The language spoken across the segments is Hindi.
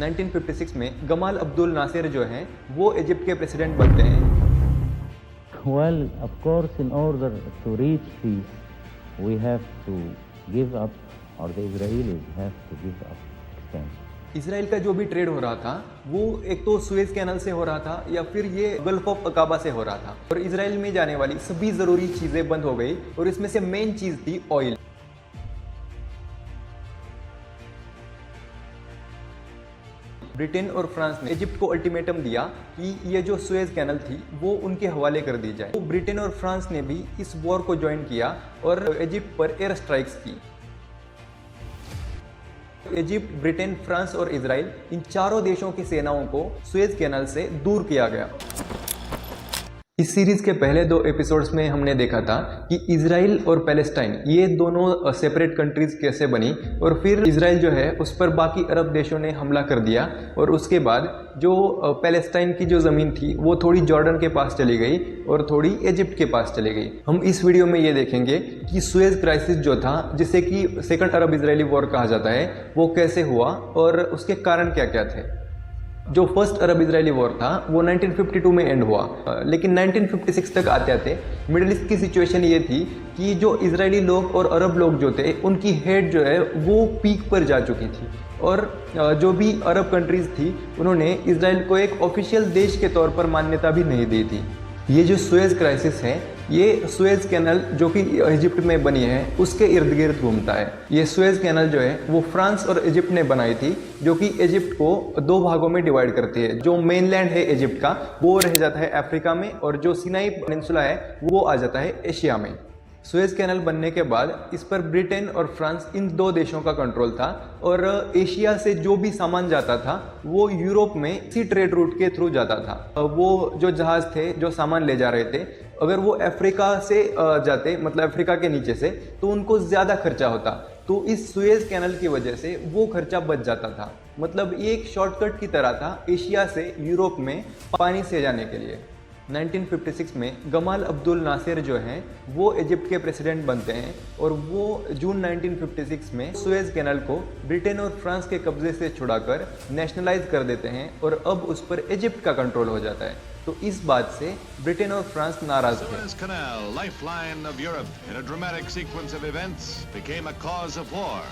1956 में गमाल अब्दुल नासिर जो हैं वो इजिप्ट के प्रेसिडेंट बनते हैं। Well, of course, in order to reach peace, we have to give up, or the Israelis have to give up extension. Israel का जो भी ट्रेड हो रहा था वो एक तो सुएज कैनल से हो रहा था या फिर ये गल्फ ऑफ अकाबा से हो रहा था, और इसराइल में जाने वाली सभी जरूरी चीजें बंद हो गई, और इसमें से मेन चीज थी ऑयल। ब्रिटेन और फ्रांस ने इजिप्ट को अल्टीमेटम दिया कि ये जो सुएज कैनल थी वो उनके हवाले कर दी जाए। तो ब्रिटेन और फ्रांस ने भी इस वॉर को ज्वाइन किया और इजिप्ट पर एयर स्ट्राइक्स की। इजिप्ट, ब्रिटेन, फ्रांस और इसराइल, इन चारों देशों की सेनाओं को सुएज कैनल से दूर किया गया। इस सीरीज के पहले 2 एपिसोड्स में हमने देखा था कि इसराइल और पैलेस्टाइन ये दोनों सेपरेट कंट्रीज कैसे बनी, और फिर इसराइल जो है उस पर बाकी अरब देशों ने हमला कर दिया, और उसके बाद जो पैलेस्टाइन की जो ज़मीन थी वो थोड़ी जॉर्डन के पास चली गई और थोड़ी इजिप्ट के पास चली गई। हम इस वीडियो में ये देखेंगे कि सुएज क्राइसिस जो था, जिसे कि सेकंड अरब इजरायली वॉर कहा जाता है, वो कैसे हुआ और उसके कारण क्या क्या थे। जो फर्स्ट अरब इजरायली वॉर था वो 1952 में एंड हुआ, लेकिन 1956 तक आते आते मिडिल ईस्ट की सिचुएशन ये थी कि जो इजरायली लोग और अरब लोग जो थे उनकी हेड जो है वो पीक पर जा चुकी थी, और जो भी अरब कंट्रीज थी उन्होंने इसराइल को एक ऑफिशियल देश के तौर पर मान्यता भी नहीं दी थी। ये जो सुएज क्राइसिस है, ये सुएज कैनल जो कि इजिप्ट में बनी है उसके इर्द गिर्द घूमता है। ये सुएज कैनल जो है वो फ्रांस और इजिप्ट ने बनाई थी, जो कि इजिप्ट को 2 भागों में डिवाइड करती है। जो मेनलैंड है इजिप्ट का वो रह जाता है अफ्रीका में, और जो सिनाई पेनिनसुला है वो आ जाता है एशिया में। सुएज कैनल बनने के बाद इस पर ब्रिटेन और फ्रांस, इन 2 देशों का कंट्रोल था, और एशिया से जो भी सामान जाता था वो यूरोप में इसी ट्रेड रूट के थ्रू जाता था। वो जो जहाज थे जो सामान ले जा रहे थे, अगर वो अफ्रीका से जाते, मतलब अफ्रीका के नीचे से, तो उनको ज़्यादा खर्चा होता, तो इस सुएज कैनल की वजह से वो खर्चा बच जाता था। मतलब ये एक शॉर्टकट की तरह था एशिया से यूरोप में पानी से जाने के लिए। 1956 में गमाल अब्दुल नासिर जो हैं वो इजिप्ट के प्रेसिडेंट बनते हैं, और वो जून 1956 में सुएज कैनल को ब्रिटेन और फ्रांस के कब्जे से छुड़ाकर नेशनलाइज कर देते हैं, और अब उस पर इजिप्ट का कंट्रोल हो जाता है। तो इस बात से ब्रिटेन और फ्रांस नाराज थे। Suez Canal, lifeline of Europe, in a dramatic sequence of events, became a cause of war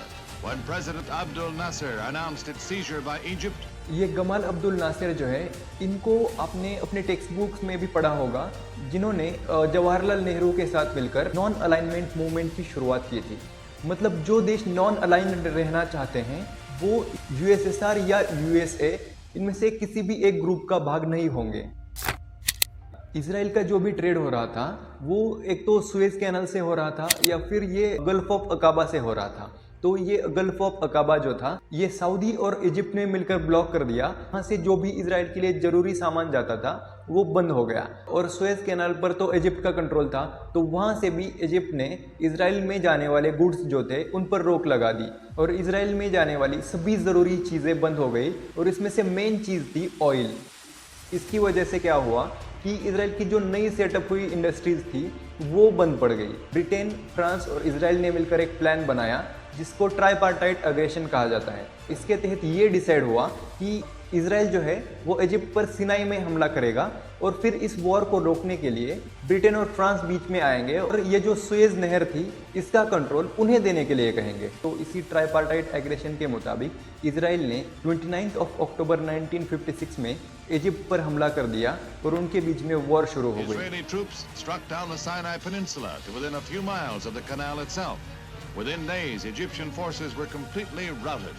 when President Abdul Nasser announced its seizure by Egypt. ये गमाल अब्दुल नासिर जो है, इनको आपने अपने टेक्स्ट बुक्स में भी पढ़ा होगा, जिन्होंने जवाहरलाल नेहरू के साथ मिलकर नॉन अलाइनमेंट मूवमेंट की शुरुआत की थी। मतलब जो देश नॉन अलाइन्ड रहना चाहते हैं वो यूएसएसआर या यूएसए, इनमें से किसी भी एक ग्रुप का भाग नहीं होंगे। इसराइल का जो भी ट्रेड हो रहा था वो एक तो सुएज कैनल से हो रहा था या फिर ये गल्फ ऑफ अकाबा से हो रहा था। तो ये गल्फ ऑफ अकाबा जो था ये सऊदी और इजिप्ट ने मिलकर ब्लॉक कर दिया। वहाँ से जो भी इसराइल के लिए जरूरी सामान जाता था वो बंद हो गया, और सुएज कैनाल पर तो इजिप्ट का कंट्रोल था, तो वहाँ से भी इजिप्ट ने इसराइल में जाने वाले गुड्स जो थे उन पर रोक लगा दी, और इसराइल में जाने वाली सभी ज़रूरी चीज़ें बंद हो गई, और इसमें से मेन चीज़ थी ऑयल। इसकी वजह से क्या हुआ कि इसराइल की जो नई सेटअप हुई इंडस्ट्रीज थी वो बंद पड़ गई। ब्रिटेन, फ्रांस और इसराइल ने मिलकर एक प्लान बनाया जिसको ट्राइपार्टाइट अग्रेशन कहा जाता है। इसके तहत ये डिसाइड हुआ कि इसराइल जो है वो इजिप्ट पर सिनाई में हमला करेगा, और फिर इस वॉर को रोकने के लिए ब्रिटेन और फ्रांस बीच में आएंगे, और ये जो सुएज नहर थी इसका कंट्रोल उन्हें देने के लिए कहेंगे। तो इसी ट्राइपार्टाइट एग्रेशन के मुताबिक इसराइल ने 29 अक्टूबर 1956 में इजिप्ट पर हमला कर दिया, और उनके बीच में वॉर शुरू हो गई। Israeli troops struck down the Sinai Peninsula to within a few miles of the canal itself. Within days, Egyptian forces were completely routed.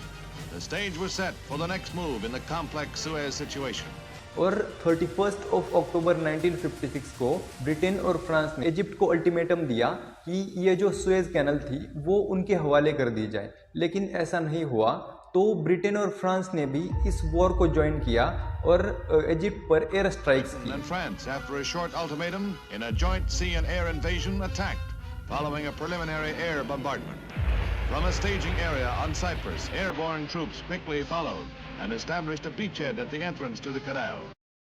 The stage was set for the next move in the complex Suez situation. और 31 अक्टूबर 1956 को ब्रिटेन और फ्रांस ने इजिप्ट को अल्टीमेटम दिया कि ये जो सुएज कैनल थी वो उनके हवाले कर दी जाए, लेकिन ऐसा नहीं हुआ। तो ब्रिटेन और फ्रांस ने भी इस वॉर को ज्वाइन किया और इजिप्ट पर एयर स्ट्राइक्स की। And France, after a short ultimatum, in a joint sea and air invasion, attacked, following a preliminary air bombardment. From a staging area on Cyprus, airborne troops quickly followed and established a beachhead at the entrance to the canal.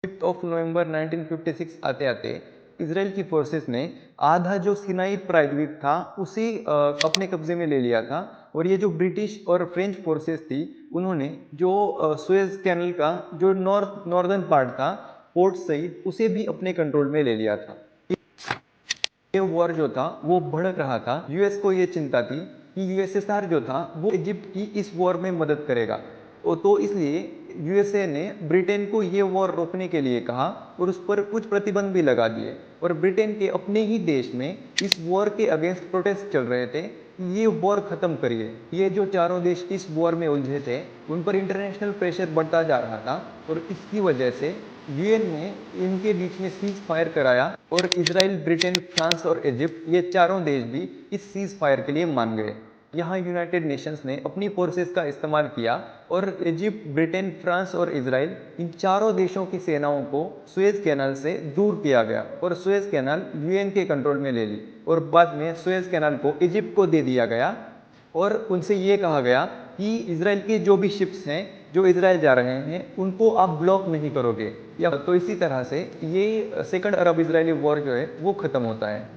5 नवंबर 1956 आते आते इसराइल की फोर्सेस ने आधा जो सिनाई प्रायद्वीप था उसी अपने कब्जे में ले लिया था, और ये जो ब्रिटिश और फ्रेंच फोर्सेस थी उन्होंने जो सुएज कैनल का जो नॉर्दर्न पार्ट था पोर्ट सहित उसे भी अपने कंट्रोल में ले लिया था। ये वॉर जो था वो बढ़ रहा था। यूएस को ये चिंता थी कि यूएसएसआर जो था वो इजिप्ट की इस वॉर में मदद करेगा, तो इसलिए यूएसए ने ब्रिटेन को ये वॉर रोकने के लिए कहा और उस पर कुछ प्रतिबंध भी लगा दिए। और ब्रिटेन के अपने ही देश में इस वॉर के अगेंस्ट प्रोटेस्ट चल रहे थे, ये वॉर खत्म करिए। ये जो चारों देश इस वॉर में उलझे थे उन पर इंटरनेशनल प्रेशर बढ़ता जा रहा था और इसकी वजह से यूएन ने इनके बीच में सीज फायर कराया और इजराइल, ब्रिटेन, फ्रांस और इजिप्ट ये चारों देश भी इस सीज फायर के लिए मान गए। यहाँ यूनाइटेड नेशंस ने अपनी फोर्सेस का इस्तेमाल किया और इजिप्ट, ब्रिटेन, फ्रांस और इजराइल इन चारों देशों की सेनाओं को सुएज कैनाल से दूर किया गया और सुएज कैनाल यूएन के कंट्रोल में ले ली और बाद में सुएज कैनाल को इजिप्ट को दे दिया गया और उनसे ये कहा गया कि इजराइल के जो भी शिप्स हैं जो इजराइल जा रहे हैं उनको आप ब्लॉक नहीं करोगे। या तो इसी तरह से ये सेकंड अरब इजरायली वॉर जो है वो खत्म होता है।